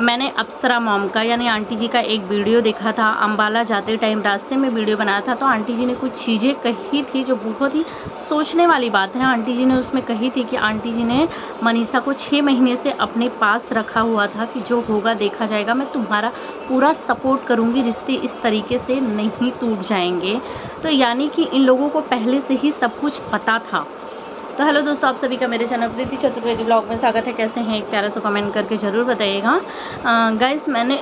मैंने अप्सरा मॉम का यानी आंटी जी का एक वीडियो देखा था। अम्बाला जाते टाइम रास्ते में वीडियो बनाया था, तो आंटी जी ने कुछ चीज़ें कही थी जो बहुत ही सोचने वाली बात है। आंटी जी ने उसमें कही थी कि आंटी जी ने मनीषा को 6 महीने से अपने पास रखा हुआ था कि जो होगा देखा जाएगा, मैं तुम्हारा पूरा सपोर्ट करूँगी, रिश्ते इस तरीके से नहीं टूट जाएंगे। तो यानी कि इन लोगों को पहले से ही सब कुछ पता था। तो हेलो दोस्तों, आप सभी का मेरे चैनल प्रीति चतुर्वेदी ब्लॉग में स्वागत है। कैसे हैं? एक प्यारा सा कमेंट करके ज़रूर बताइएगा। गाइस, मैंने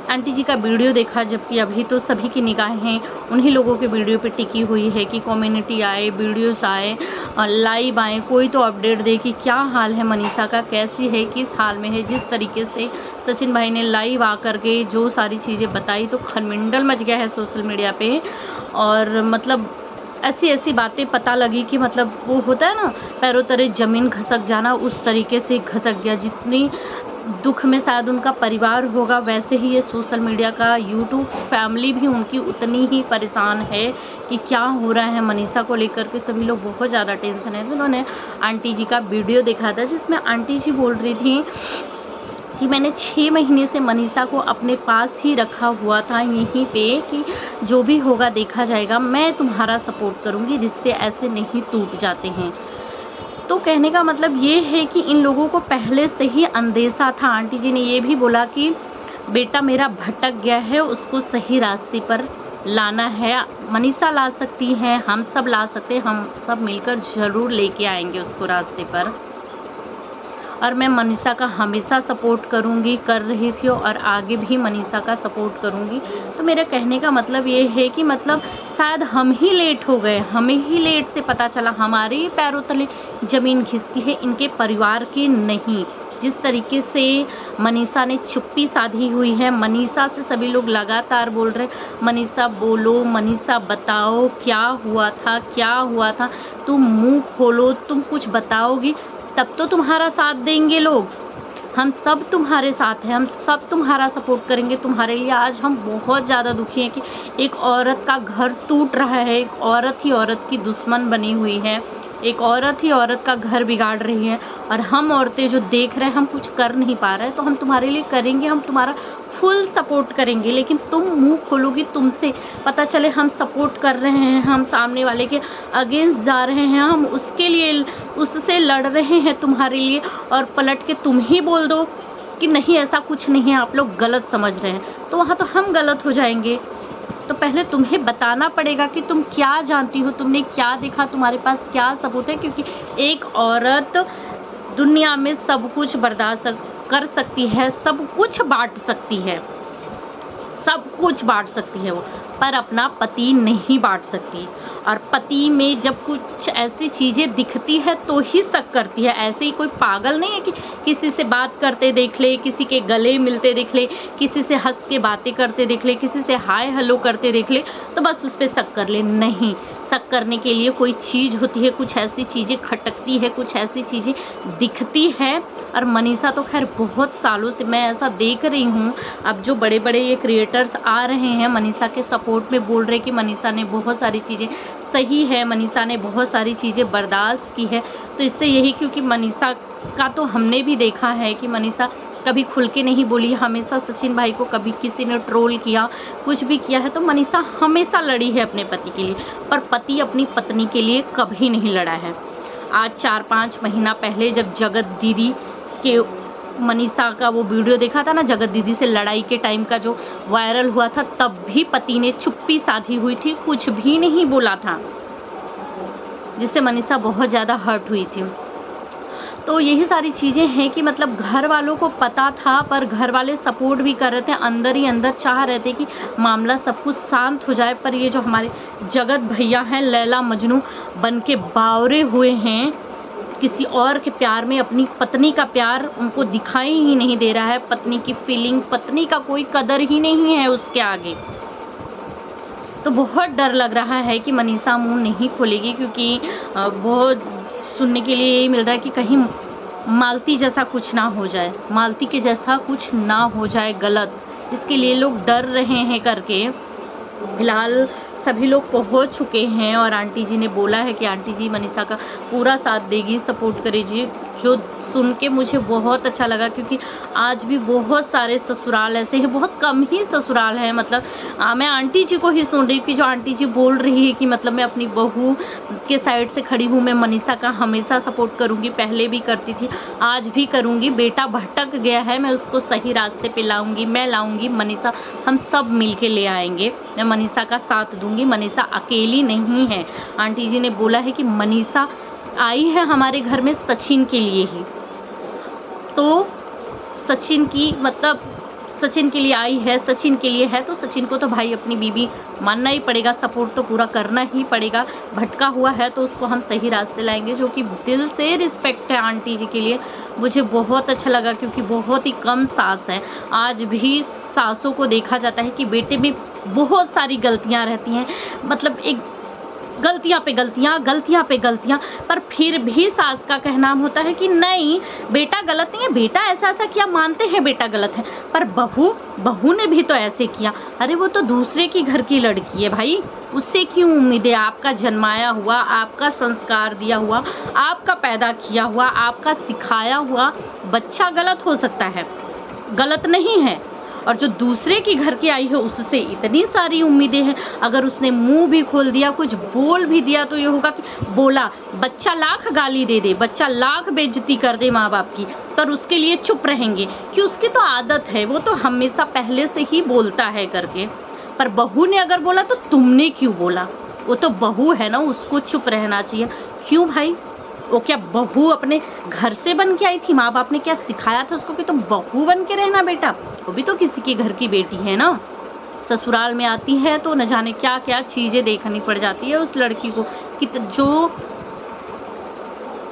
आंटी जी का वीडियो देखा, जबकि अभी तो सभी की निगाहें उन्हीं लोगों के वीडियो पे टिकी हुई है कि कम्युनिटी आए, वीडियोस आए, लाइव आए, कोई तो अपडेट दे कि क्या हाल है मनीषा का, कैसी है, किस हाल में है। जिस तरीके से सचिन भाई ने लाइव आकर के जो सारी चीज़ें बताई, तो खलबंडल मच गया है सोशल मीडिया पे। और मतलब ऐसी ऐसी बातें पता लगी कि मतलब वो होता है ना, पैरों तले ज़मीन खसक जाना, उस तरीके से खसक गया। जितनी दुख में शायद उनका परिवार होगा, वैसे ही ये सोशल मीडिया का यूट्यूब फैमिली भी उनकी उतनी ही परेशान है कि क्या हो रहा है मनीषा को लेकर के। सभी लोग बहुत ज़्यादा टेंशन है। तो उन्होंने आंटी जी का वीडियो देखा था, जिसमें आंटी जी बोल रही थी कि मैंने 6 महीने से मनीषा को अपने पास ही रखा हुआ था, यहीं पे, कि जो भी होगा देखा जाएगा, मैं तुम्हारा सपोर्ट करूँगी, रिश्ते ऐसे नहीं टूट जाते हैं। तो कहने का मतलब ये है कि इन लोगों को पहले से ही अंदेशा था। आंटी जी ने ये भी बोला कि बेटा मेरा भटक गया है, उसको सही रास्ते पर लाना है। मनीषा ला सकती हैं, हम सब ला सकते हैं, हम सब मिलकर ज़रूर लेके आएंगे उसको रास्ते पर। और मैं मनीषा का हमेशा सपोर्ट करूँगी, कर रही थी और आगे भी मनीषा का सपोर्ट करूँगी। तो मेरा कहने का मतलब ये है कि मतलब शायद हम ही लेट हो गए, हमें ही लेट से पता चला, हमारे ही पैरों तले ज़मीन खिसकी है, इनके परिवार की नहीं। जिस तरीके से मनीषा ने चुप्पी साधी हुई है, मनीषा से सभी लोग लगातार बोल रहे हैं मनीषा बोलो, मनीषा बताओ क्या हुआ था, क्या हुआ था, तुम मुंह खोलो, तुम कुछ बताओगी तब तो तुम्हारा साथ देंगे लोग। हम सब तुम्हारे साथ हैं, हम सब तुम्हारा सपोर्ट करेंगे तुम्हारे लिए। आज हम बहुत ज़्यादा दुखी हैं कि एक औरत का घर टूट रहा है, एक औरत ही औरत की दुश्मन बनी हुई है, एक औरत ही औरत का घर बिगाड़ रही है, और हम औरतें जो देख रहे हैं, हम कुछ कर नहीं पा रहे हैं। तो हम तुम्हारे लिए करेंगे, हम तुम्हारा फुल सपोर्ट करेंगे, लेकिन तुम मुंह खोलोगी, तुमसे पता चले हम सपोर्ट कर रहे हैं, हम सामने वाले के अगेंस्ट जा रहे हैं, हम उसके लिए उससे लड़ रहे हैं तुम्हारे लिए, और पलट के तुम ही बोल दो कि नहीं ऐसा कुछ नहीं है, आप लोग गलत समझ रहे हैं, तो वहाँ तो हम गलत हो जाएंगे। तो पहले तुम्हें बताना पड़ेगा कि तुम क्या जानती हो, तुमने क्या देखा, तुम्हारे पास क्या सबूत है। क्योंकि एक औरत दुनिया में सब कुछ बर्दाश्त कर सकती है, सब कुछ बांट सकती है, सब कुछ बांट सकती है वो, पर अपना पति नहीं बांट सकती। और पति में जब कुछ ऐसी चीज़ें दिखती है तो ही शक करती है। ऐसे ही कोई पागल नहीं है कि किसी से बात करते देख ले, किसी के गले मिलते देख ले, किसी से हंस के बातें करते देख ले, किसी से हाय हेलो करते देख ले तो बस उस पर शक कर ले। नहीं, शक करने के लिए कोई चीज़ होती है, कुछ ऐसी चीज़ें खटकती है, कुछ ऐसी चीज़ें दिखती है। और मनीषा तो खैर बहुत सालों से मैं ऐसा देख रही हूँ, अब जो बड़े बड़े ये क्रिएटर्स आ रहे हैं मनीषा के सपोर्ट में, बोल रहे कि मनीषा ने बहुत सारी चीज़ें सही है, मनीषा ने बहुत सारी चीज़ें बर्दाश्त की है। तो इससे यही, क्योंकि मनीषा का तो हमने भी देखा है कि मनीषा कभी खुल के नहीं बोली, हमेशा सचिन भाई को कभी किसी ने ट्रोल किया, कुछ भी किया है, तो मनीषा हमेशा लड़ी है अपने पति के लिए, पर पति अपनी पत्नी के लिए कभी नहीं लड़ा है। आज 4-5 महीना पहले जब जगत दीदी के मनीषा का वो वीडियो देखा था ना, जगत दीदी से लड़ाई के टाइम का जो वायरल हुआ था, तब भी पति ने चुप्पी साधी हुई थी, कुछ भी नहीं बोला था, जिससे मनीषा बहुत ज़्यादा हर्ट हुई थी। तो यही सारी चीज़ें हैं कि मतलब घर वालों को पता था, पर घर वाले सपोर्ट भी कर रहे थे, अंदर ही अंदर चाह रहे थे कि मामला सब कुछ शांत हो जाए। पर ये जो हमारे जगत भैया हैं, लैला मजनू बन के बावरे हुए हैं, किसी और के प्यार में अपनी पत्नी का प्यार उनको दिखाई ही नहीं दे रहा है, पत्नी की फीलिंग, पत्नी का कोई कदर ही नहीं है उसके आगे। तो बहुत डर लग रहा है कि मनीषा मुंह नहीं खोलेगी, क्योंकि बहुत सुनने के लिए यही मिल रहा है कि कहीं मालती जैसा कुछ ना हो जाए, मालती के जैसा कुछ ना हो जाए गलत, इसके लिए लोग डर रहे हैं करके। फिलहाल सभी लोग पहुंच चुके हैं और आंटी जी ने बोला है कि आंटी जी मनीषा का पूरा साथ देगी, सपोर्ट करेगी, जो सुन के मुझे बहुत अच्छा लगा, क्योंकि आज भी बहुत सारे ससुराल ऐसे हैं, बहुत कम ही ससुराल हैं। मतलब मैं आंटी जी को ही सुन रही हूँ कि जो आंटी जी बोल रही है कि मतलब मैं अपनी बहू के साइड से खड़ी हूँ, मैं मनीषा का हमेशा सपोर्ट करूँगी, पहले भी करती थी, आज भी करूँगी। बेटा भटक गया है, मैं उसको सही रास्ते पे लाऊंगी, मैं लाऊंगी मनीषा, हम सब मिल के ले आएंगे। मैं मनीषा का साथ दूंगी, मनीषा अकेली नहीं है। आंटी जी ने बोला है कि मनीषा आई है हमारे घर में सचिन के लिए ही, तो सचिन की मतलब सचिन के लिए आई है, सचिन के लिए है, तो सचिन को तो भाई अपनी बीवी मानना ही पड़ेगा, सपोर्ट तो पूरा करना ही पड़ेगा। भटका हुआ है तो उसको हम सही रास्ते लाएंगे, जो कि दिल से रिस्पेक्ट है आंटी जी के लिए। मुझे बहुत अच्छा लगा, क्योंकि बहुत ही कम सास है। आज भी सासों को देखा जाता है कि बेटे में बहुत सारी गलतियां रहती हैं, मतलब एक गलतियां पे गलतियां, गलतियां पे गलतियां, पर फिर भी सास का कहना होता है कि नहीं बेटा गलत नहीं है, बेटा ऐसा ऐसा किया, मानते हैं बेटा गलत है, पर बहू ने भी तो ऐसे किया। अरे वो तो दूसरे की घर की लड़की है भाई, उससे क्यों उम्मीद है? आपका जन्माया हुआ, आपका संस्कार दिया हुआ, आपका पैदा किया हुआ, आपका सिखाया हुआ बच्चा गलत हो सकता है, गलत नहीं है। और जो दूसरे की घर के आई है उससे इतनी सारी उम्मीदें हैं। अगर उसने मुंह भी खोल दिया, कुछ बोल भी दिया, तो ये होगा कि बोला, बच्चा लाख गाली दे दे, बच्चा लाख बेइज्जती कर दे माँ बाप की, पर उसके लिए चुप रहेंगे कि उसकी तो आदत है, वो तो हमेशा पहले से ही बोलता है करके। पर बहू ने अगर बोला तो तुमने क्यों बोला? वो तो बहू है ना, उसको चुप रहना चाहिए। क्यों भाई? वो क्या बहू अपने घर से बन के आई थी? माँ बाप ने क्या सिखाया था उसको कि तुम बहू बन के रहना बेटा? वो भी तो किसी के घर की बेटी है ना। ससुराल में आती है तो न जाने क्या क्या चीज़ें देखनी पड़ जाती है उस लड़की को, कि जो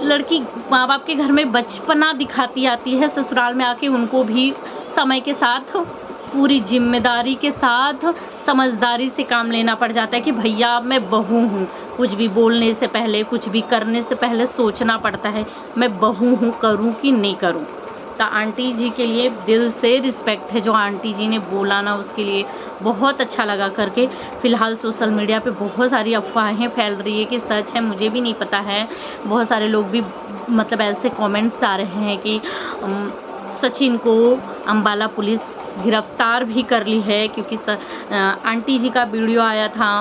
लड़की माँ बाप के घर में बचपना दिखाती आती है, ससुराल में आके उनको भी समय के साथ पूरी जिम्मेदारी के साथ समझदारी से काम लेना पड़ जाता है कि भैया मैं बहू हूँ। कुछ भी बोलने से पहले, कुछ भी करने से पहले सोचना पड़ता है, मैं बहू हूँ, करूँ कि नहीं करूँ। तो आंटी जी के लिए दिल से रिस्पेक्ट है, जो आंटी जी ने बोला ना उसके लिए बहुत अच्छा लगा करके। फ़िलहाल सोशल मीडिया पे बहुत सारी अफवाहें फैल रही है कि सच है, मुझे भी नहीं पता है। बहुत सारे लोग भी मतलब ऐसे कमेंट्स आ रहे हैं कि सचिन को अम्बाला पुलिस गिरफ्तार भी कर ली है, क्योंकि आंटी जी का वीडियो आया था,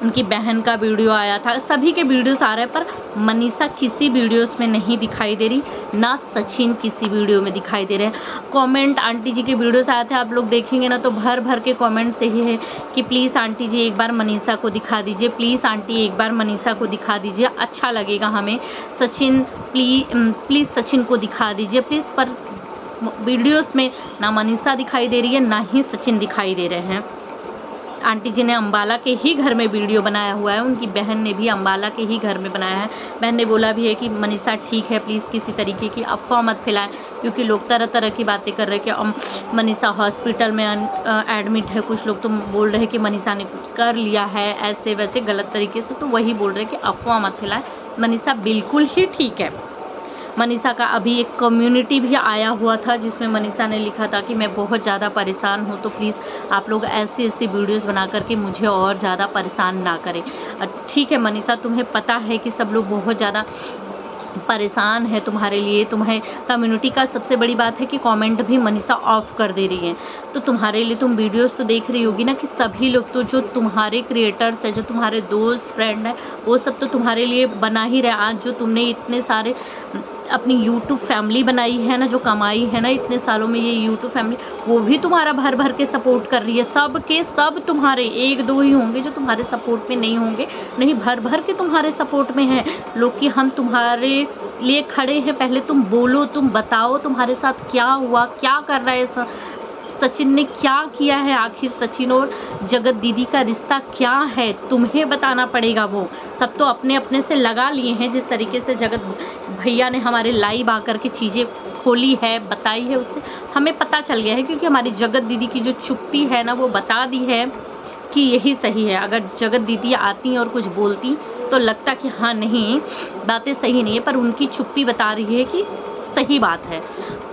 उनकी बहन का वीडियो आया था, सभी के वीडियोस आ रहे हैं, पर मनीषा किसी वीडियोस में नहीं दिखाई दे रही, ना सचिन किसी वीडियो में दिखाई दे रहे हैं। कमेंट आंटी जी के वीडियोस आए थे, आप लोग देखेंगे ना तो भर भर के कमेंट से ही है कि प्लीज़ आंटी जी एक बार मनीषा को दिखा दीजिए, प्लीज़ आंटी एक बार मनीषा को दिखा दीजिए, अच्छा लगेगा हमें। सचिन प्लीज़ सचिन को दिखा दीजिए प्लीज़। पर वीडियोस में ना मनीषा दिखाई दे रही है, ना ही सचिन दिखाई दे रहे हैं। आंटी जी ने अम्बाला के ही घर में वीडियो बनाया हुआ है, उनकी बहन ने भी अम्बाला के ही घर में बनाया है। बहन ने बोला भी है कि मनीषा ठीक है, प्लीज़ किसी तरीके की अफवाह मत फैलाएं, क्योंकि लोग तरह तरह की बातें कर रहे हैं कि मनीषा हॉस्पिटल में एडमिट है। कुछ लोग तो बोल रहे हैं कि मनीषा ने कुछ कर लिया है, ऐसे वैसे गलत तरीके से, तो वही बोल रहे हैं कि अफवाह मत फैलाएं, मनीषा बिल्कुल ही ठीक है। मनीषा का अभी एक कम्युनिटी भी आया हुआ था, जिसमें मनीषा ने लिखा था कि मैं बहुत ज़्यादा परेशान हूँ, तो प्लीज़ आप लोग ऐसी वीडियोस बना करके मुझे और ज़्यादा परेशान ना करें। ठीक है मनीषा, तुम्हें पता है कि सब लोग बहुत ज़्यादा परेशान है तुम्हारे लिए। तुम्हें कम्युनिटी का सबसे बड़ी बात है कि कमेंट भी मनीषा ऑफ कर दे रही है, तो तुम्हारे लिए तुम वीडियोस तो देख रही होगी ना कि सभी लोग तो जो तुम्हारे क्रिएटर्स है, जो तुम्हारे दोस्त फ्रेंड है, वो सब तो तुम्हारे लिए बना ही रहे। आज जो तुमने इतने सारे अपनी यूट्यूब फैमिली बनाई है ना, जो कमाई है ना इतने सालों में, ये यूट्यूब फैमिली वो भी तुम्हारा भर भर के सपोर्ट कर रही है। सब के सब तुम्हारे, एक दो ही होंगे जो तुम्हारे सपोर्ट में नहीं होंगे, नहीं भर भर के तुम्हारे सपोर्ट में है लोग कि हम तुम्हारे लिए खड़े हैं। पहले तुम बोलो, तुम बताओ तुम्हारे साथ क्या हुआ, क्या कर रहा है सचिन ने, क्या किया है आखिर, सचिन और जगत दीदी का रिश्ता क्या है, तुम्हें बताना पड़ेगा। वो सब तो अपने अपने से लगा लिए हैं। जिस तरीके से जगत भैया ने हमारे लाइव आकर के चीज़ें खोली है, बताई है, उससे हमें पता चल गया है, क्योंकि हमारी जगत दीदी की जो चुप्पी है ना, वो बता दी है कि यही सही है। अगर जगत दीदी आती और कुछ बोलती तो लगता कि हाँ नहीं बातें सही नहीं है, पर उनकी चुप्पी बता रही है कि सही बात है।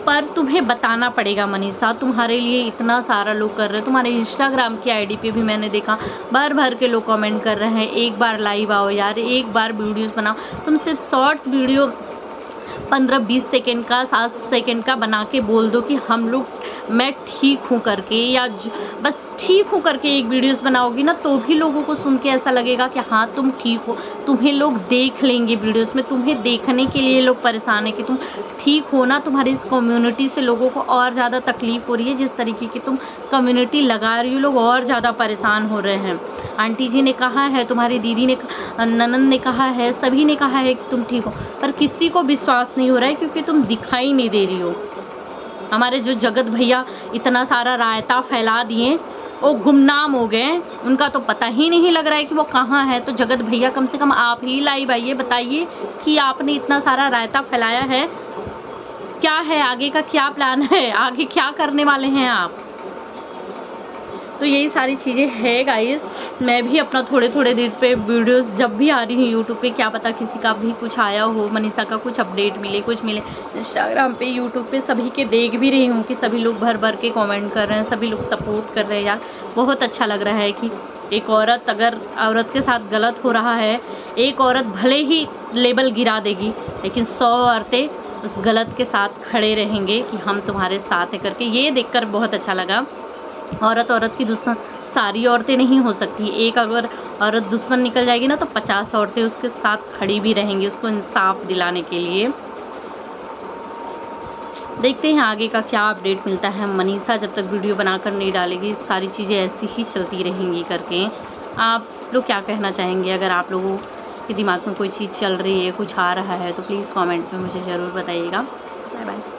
पर तुम्हें बताना पड़ेगा मनीषा, तुम्हारे लिए इतना सारा लोग कर रहे हैं। तुम्हारे इंस्टाग्राम की आईडी पे भी मैंने देखा भर भर के लोग कमेंट कर रहे हैं, एक बार लाइव आओ यार, एक बार वीडियोस बनाओ। तुम सिर्फ शॉर्ट्स वीडियो 15-20 सेकंड का 7 सेकंड का बना के बोल दो कि मैं ठीक हूँ करके, या बस ठीक हूँ करके एक वीडियोस बनाओगी ना, तो भी लोगों को सुन के ऐसा लगेगा कि हाँ तुम ठीक हो, तुम्हें लोग देख लेंगे वीडियोस में, तुम्हें देखने के लिए लोग परेशान है कि तुम ठीक हो ना। तुम्हारी इस कम्युनिटी से लोगों को और ज़्यादा तकलीफ़ हो रही है, जिस तरीके की तुम कम्युनिटी लगा रही हो, लोग और ज़्यादा परेशान हो रहे हैं। आंटी जी ने कहा है, तुम्हारी दीदी ने, ननंद ने कहा है, सभी ने कहा है कि तुम ठीक हो, पर किसी को विश्वास नहीं हो रहा है क्योंकि तुम दिखाई नहीं दे रही हो। हमारे जो जगत भैया इतना सारा रायता फैला दिए, वो गुमनाम हो गए, उनका तो पता ही नहीं लग रहा है कि वो कहाँ है। तो जगत भैया कम से कम आप ही लाइव आइए, बताइए कि आपने इतना सारा रायता फैलाया है, क्या है आगे का, क्या प्लान है, आगे क्या करने वाले हैं आप। तो यही सारी चीज़ें है गाइस। मैं भी अपना थोड़े देर पे वीडियोस जब भी आ रही हूँ यूट्यूब पे, क्या पता किसी का भी कुछ आया हो, मनीषा का कुछ अपडेट मिले, कुछ मिले। इंस्टाग्राम पे, यूट्यूब पे सभी के देख भी रही हूँ कि सभी लोग भर के कमेंट कर रहे हैं, सभी लोग सपोर्ट कर रहे हैं। यार बहुत अच्छा लग रहा है कि एक औरत, अगर औरत के साथ गलत हो रहा है, एक औरत भले ही लेबल गिरा देगी, लेकिन 100 औरतें उस गलत के साथ खड़े रहेंगे कि हम तुम्हारे साथ है करके। ये देखकर बहुत अच्छा लगा। औरत की दुश्मन सारी औरतें नहीं हो सकती। एक अगर औरत दुश्मन निकल जाएगी ना, तो 50 औरतें उसके साथ खड़ी भी रहेंगी उसको इंसाफ दिलाने के लिए। देखते हैं आगे का क्या अपडेट मिलता है। मनीषा जब तक वीडियो बनाकर नहीं डालेगी, सारी चीज़ें ऐसी ही चलती रहेंगी करके। आप लोग क्या कहना चाहेंगे? अगर आप लोगों के दिमाग में कोई चीज़ चल रही है, कुछ आ रहा है, तो प्लीज़ कमेंट में मुझे ज़रूर बताइएगा। Bye bye.